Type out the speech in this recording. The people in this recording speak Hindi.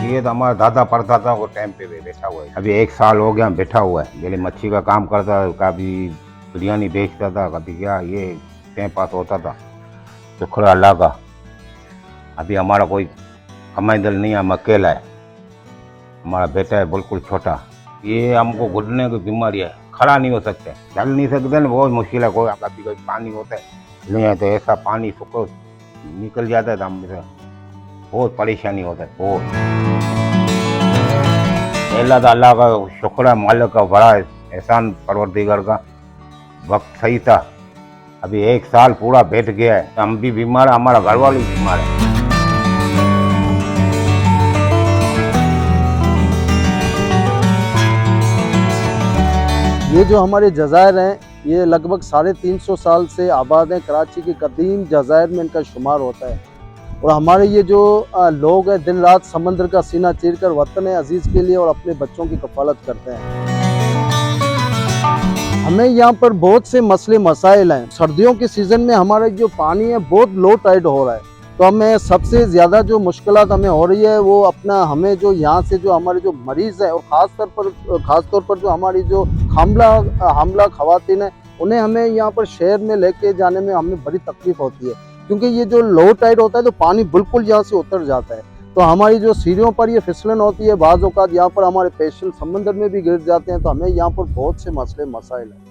ये तो हमारा दादा परदादा को टाइम पे भी बैठा हुआ है। अभी 1 साल हो गया बैठा हुआ है। पहले मच्छी का काम करता था, कभी बिरयानी बेचता था, कभी क्या, ये टाइम पास होता था। शुक्र अल्लाह का। अभी हमारा कोई कमाई दल नहीं है, हम अकेला है। हमारा बेटा है बिल्कुल छोटा। ये हमको घुटने की बीमारी है, खड़ा नहीं हो सकते, चल नहीं सकते ना, बहुत मुश्किल है। कोई कभी कोई पानी होता है नहीं है तो ऐसा पानी सुखो निकल जाता है तो हम बहुत परेशानी होता है बहुत। पहला तो अल्लाह का शुक्र है, मालिक का बड़ा एहसान परवरदिगार का। वक्त सही था। अभी 1 साल पूरा बैठ गया है, हम भी बीमार है, हमारा घर वाले भी बीमार है। ये जो हमारे जज़ायर हैं, ये लगभग 350 साल से आबाद हैं। कराची की कदीम जज़ायर में इनका शुमार होता है। और हमारे ये जो लोग हैं, दिन रात समंदर का सीना चीर कर वतन अजीज़ के लिए और अपने बच्चों की कफ़ालत करते हैं। हमें यहाँ पर बहुत से मसले मसाइल हैं। सर्दियों के सीज़न में हमारा जो पानी है बहुत लो टाइड हो रहा है, तो हमें सबसे ज़्यादा जो मुश्किलात हमें हो रही है वो अपना, हमें जो यहाँ से जो हमारे जो मरीज़ हैं और ख़ास तौर पर जो हमारी जो हामला ख़वातीन हैं, उन्हें हमें यहाँ पर शहर में लेके जाने में हमें बड़ी तकलीफ़ होती है, क्योंकि ये जो लो टाइड होता है तो पानी बिल्कुल यहाँ से उतर जाता है। तो हमारी जो सीढ़ियों पर ये फिसलन होती है, बाज़ औक़ात यहाँ पर हमारे पेशेंट समंदर में भी गिर जाते हैं। तो हमें यहाँ पर बहुत से मसले मसाइल हैं।